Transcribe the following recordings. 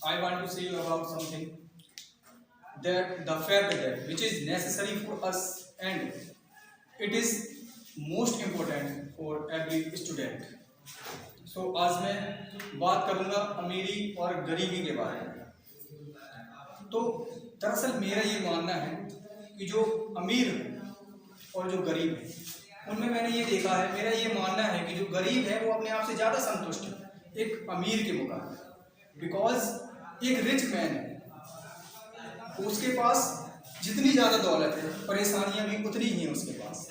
I want to say you about something that the fact that which is necessary for us and it is most important for every student. So आज मैं बात करूंगा अमीरी और गरीबी के बारे में। तो दरअसल मेरा ये मानना है कि जो अमीर और जो गरीब है उनमें मैंने ये देखा है, मेरा ये मानना है कि जो गरीब है वो अपने आप से ज़्यादा संतुष्ट है एक अमीर के मुकाबले। बिकॉज एक रिच मैन है, उसके पास जितनी ज़्यादा दौलत है परेशानियां भी उतनी ही हैं उसके पास।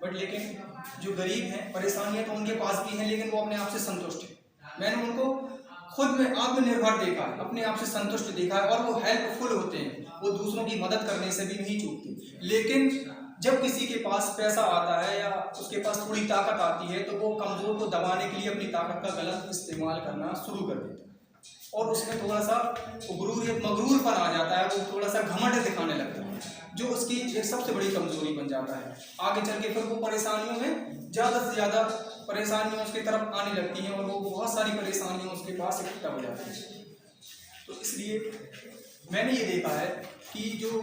बट लेकिन जो गरीब हैं परेशानियां तो उनके पास भी हैं लेकिन वो अपने आप से संतुष्ट है। मैंने उनको खुद में आत्मनिर्भर देखा है, अपने आप से संतुष्ट देखा है और वो हेल्पफुल होते हैं, वो दूसरों की मदद करने से भी नहीं चूकते। लेकिन जब किसी के पास पैसा आता है या उसके पास थोड़ी ताकत आती है तो वो कमज़ोर को दबाने के लिए अपनी ताकत का गलत इस्तेमाल करना शुरू कर देता है और उसमें थोड़ा सा गुरूर या मगरूरपन आ जाता है, वो थोड़ा सा घमंड दिखाने लगता है जो उसकी एक सबसे बड़ी कमजोरी बन जाता है। आगे चल के फिर वो परेशानियों में ज़्यादा से ज़्यादा परेशानियाँ उसकी तरफ आने लगती हैं और वो बहुत सारी परेशानियाँ उसके पास इकट्ठा हो जाती हैं। तो इसलिए मैंने ये देखा है कि जो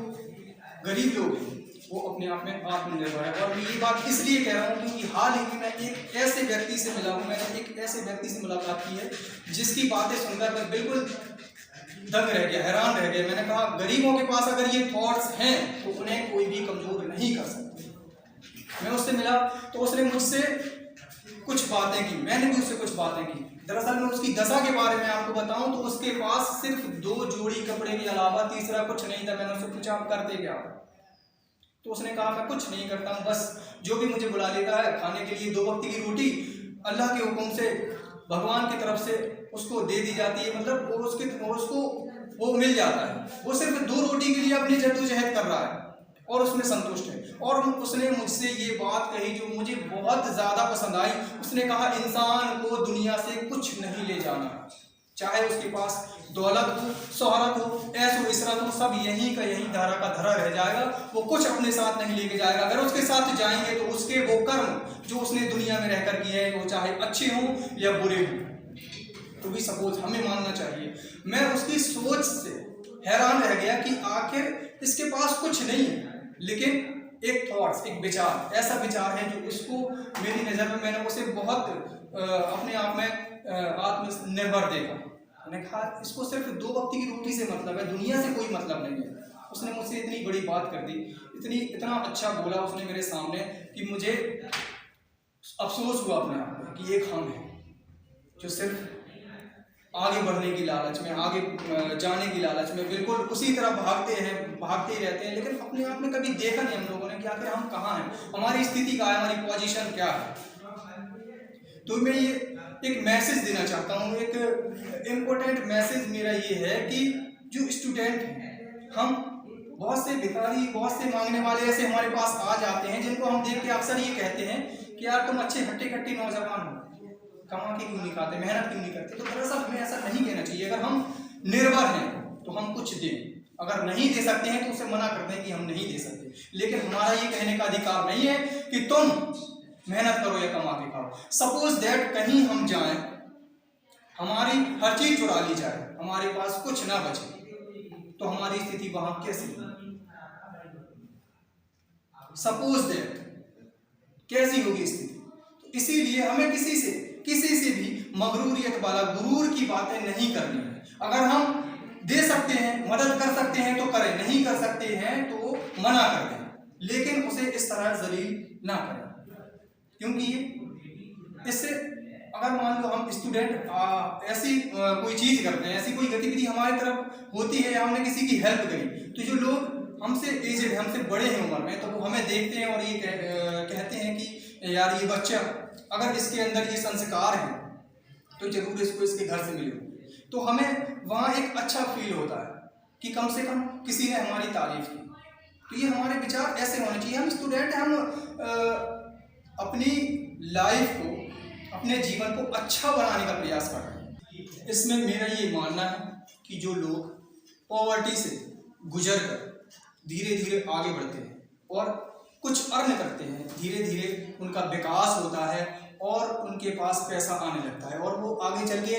गरीब लोग हैं वो अपने आप में आत्मनिर्भर है। और मैं ये बात इसलिए कह रहा हूँ क्योंकि हाल ही में मैं एक ऐसे व्यक्ति से मिला हूँ, मैंने एक ऐसे व्यक्ति से मुलाकात की है जिसकी बातें सुनकर मैं बिल्कुल दंग रह गया, हैरान रह गया। मैंने कहा गरीबों के पास अगर ये थॉट्स हैं तो उन्हें कोई भी कमज़ोर नहीं कर सकते। मैं उससे मिला तो उसने मुझसे कुछ बातें की, मैंने भी उससे कुछ बातें की। दरअसल मैं उसकी दशा के बारे में आपको बताऊं तो उसके पास सिर्फ 2 जोड़ी कपड़े के अलावा तीसरा कुछ नहीं था। मैंने उससे पूछा आप करते क्या? तो उसने कहा मैं कुछ नहीं करता हूँ, बस जो भी मुझे बुला लेता है खाने के लिए 2 वक्त की रोटी अल्लाह के हुक्म से भगवान की तरफ से उसको दे दी जाती है, मतलब उसको वो मिल जाता है। वो सिर्फ 2 रोटी के लिए अपनी जद्दोजहद कर रहा है और उसमें संतुष्ट है। और उसने मुझसे ये बात कही जो मुझे बहुत ज़्यादा पसंद आई। उसने कहा इंसान को दुनिया से कुछ नहीं ले जाना, चाहे उसके पास दौलत हो, शोहरत हो, ऐशो इशरत हो, सब यहीं का यहीं धारा का धरा रह जाएगा, वो कुछ अपने साथ नहीं लेके जाएगा। अगर उसके साथ जाएंगे तो उसके वो कर्म जो उसने दुनिया में रहकर किए हैं वो चाहे अच्छे हों या बुरे हों, तो भी सपोज हमें मानना चाहिए। मैं उसकी सोच से हैरान रह गया कि आखिर इसके पास कुछ नहीं है लेकिन एक थॉट्स, एक विचार, ऐसा विचार है जो उसको मेरी नज़र में मैंने उसे बहुत अपने आप में आत्मनिर्भर देखा। मैंने कहा इसको सिर्फ 2 वक्त की रोटी से मतलब है, दुनिया से कोई मतलब नहीं है। उसने मुझसे इतनी बड़ी बात कर दी, इतना अच्छा बोला उसने मेरे सामने कि मुझे अफसोस हुआ अपने आप में कि एक हम हैं जो सिर्फ आगे बढ़ने की लालच में, आगे जाने की लालच में बिल्कुल उसी तरह भागते ही रहते हैं, लेकिन अपने आप में कभी देखा नहीं हम लोगों ने कि आखिर हम कहाँ हैं, हमारी स्थिति क्या है, हमारी पोजीशन क्या है। तो मैं ये एक मैसेज देना चाहता हूँ। एक इम्पोर्टेंट मैसेज मेरा ये है कि जो स्टूडेंट हैं, हम बहुत से भिखारी, बहुत से मांगने वाले ऐसे हमारे पास आ जाते हैं जिनको हम देख के अक्सर ये कहते हैं कि यार तुम अच्छे हट्टे कट्टे नौजवान हो, कमा के क्यों नहीं खाते, मेहनत क्यों नहीं करते। तो दरअसल हमें ऐसा नहीं कहना चाहिए। अगर हम निर्भर हैं तो हम कुछ दें, अगर नहीं दे सकते हैं तो उसे मना कर दें कि हम नहीं दे सकते। लेकिन हमारा ये कहने का अधिकार नहीं है कि तुम मेहनत करो या कमा के खाओ। सपोज दैट कहीं हम जाएं, हमारी हर चीज चुरा ली जाए, हमारे पास कुछ ना बचे, तो हमारी स्थिति वहां कैसी होगी? सपोज दैट कैसी होगी स्थिति? तो इसीलिए हमें किसी से भी मगरूरियत वाला, गुरूर की बातें नहीं करनी है। अगर हम दे सकते हैं, मदद कर सकते हैं तो करें, नहीं कर सकते हैं तो मना कर दें, लेकिन उसे इस तरह जलील ना करें। क्योंकि इससे अगर मान लो हम स्टूडेंट ऐसी कोई चीज़ करते हैं, ऐसी कोई गतिविधि हमारी तरफ होती है या हमने किसी की हेल्प करी, तो जो लोग हमसे एजेड, हमसे बड़े हैं उम्र में, तो वो हमें देखते हैं और ये कहते हैं कि यार ये बच्चा अगर इसके अंदर ये संस्कार है तो जरूर इसको इसके घर से मिले। तो हमें वहाँ एक अच्छा फील होता है कि कम से कम किसी ने हमारी तारीफ की। तो ये हमारे विचार ऐसे होने चाहिए। हम स्टूडेंट हैं, हम अपनी लाइफ को, अपने जीवन को अच्छा बनाने का प्रयास कर रहे हैं। इसमें मेरा ये मानना है कि जो लोग पॉवर्टी से गुजर कर धीरे धीरे आगे बढ़ते हैं और कुछ अर्न करते हैं, धीरे धीरे उनका विकास होता है और उनके पास पैसा आने लगता है और वो आगे चल के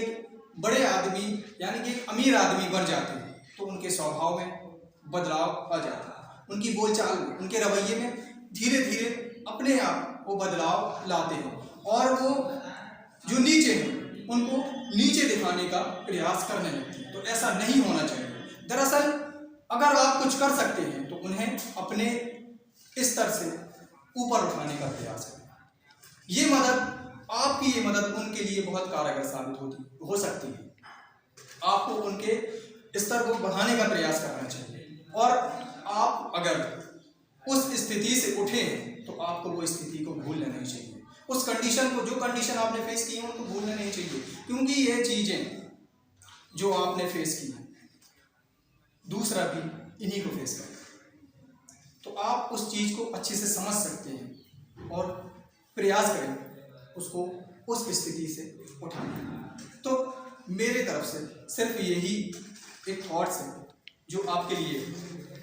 बड़े आदमी यानी कि एक अमीर आदमी बन जाते हैं तो उनके स्वभाव में बदलाव आ जाता है, उनकी बोलचाल में, उनके रवैये में धीरे धीरे अपने आप वो बदलाव लाते हैं और वो जो नीचे हैं उनको नीचे दिखाने का प्रयास करने लगते हैं। तो ऐसा नहीं होना चाहिए। दरअसल अगर आप कुछ कर सकते हैं तो उन्हें अपने स्तर से ऊपर उठाने का प्रयास करें। ये मदद, आपकी ये मदद उनके लिए बहुत कारगर साबित हो सकती है। आपको उनके स्तर को बढ़ाने का प्रयास करना चाहिए और आप अगर उस स्थिति से उठे हैं तो आपको वो स्थिति को भूलना नहीं चाहिए। उस कंडीशन को, जो कंडीशन आपने फेस की है उनको भूलना नहीं चाहिए, क्योंकि ये चीज़ें जो आपने फेस की है दूसरा भी इन्हीं को फेस करेगा। तो आप उस चीज़ को अच्छे से समझ सकते हैं और प्रयास करें उसको उस स्थिति से उठाने। तो मेरे तरफ से सिर्फ यही एक थॉट्स है जो आपके लिए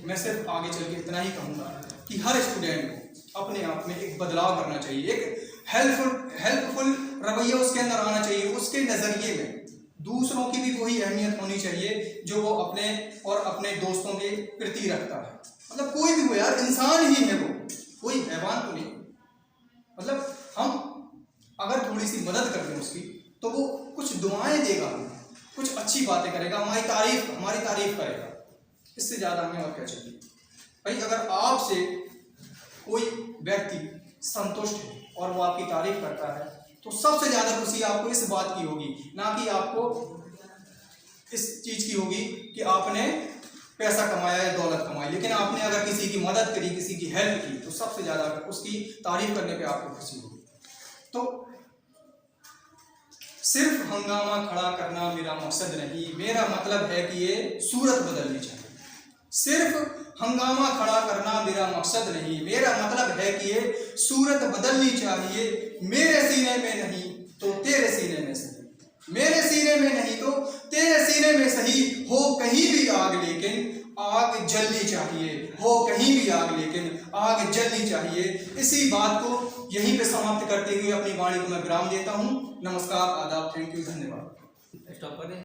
मैं सिर्फ आगे चल के इतना ही कहूँगा कि हर स्टूडेंट को अपने आप में एक बदलाव करना चाहिए, एक हेल्पफुल रवैया उसके अंदर आना चाहिए। उसके नज़रिए में दूसरों की भी वही अहमियत होनी चाहिए जो वो अपने और अपने दोस्तों के प्रति रखता है। मतलब कोई भी हो यार, इंसान ही है वो, कोई हैवान तो नहीं। मतलब हम अगर थोड़ी सी मदद कर दें उसकी तो वो कुछ दुआएं देगा, कुछ अच्छी बातें करेगा, हमारी तारीफ करेगा। इससे ज़्यादा हमें और क्या चाहिए भाई। अगर आपसे कोई व्यक्ति संतुष्ट है और वो आपकी तारीफ करता है तो सबसे ज़्यादा खुशी आपको इस बात की होगी, ना कि आपको इस चीज़ की होगी कि आपने पैसा कमाया या दौलत कमाई। लेकिन आपने अगर किसी की मदद करी, किसी की हेल्प की, तो सबसे ज़्यादा उसकी तारीफ करने पे आपको खुशी होगी। तो सिर्फ हंगामा खड़ा करना मेरा मकसद नहीं, मेरा मतलब है कि ये सूरत बदलनी चाहिए। सिर्फ हंगामा खड़ा करना मेरा मकसद नहीं, मेरा मतलब है कि ये सूरत बदलनी चाहिए। मेरे सीने में नहीं तो तेरे सीने में सही, मेरे सीने में नहीं तो तेरे सीने में सही। हो कहीं भी आग लेकिन आग जलनी चाहिए, हो कहीं भी आग लेकिन आग जलनी चाहिए। इसी बात को यहीं पे समाप्त करते हुए अपनी वाणी को मैं विराम देता हूँ। नमस्कार, आदाब, थैंक यू, धन्यवाद।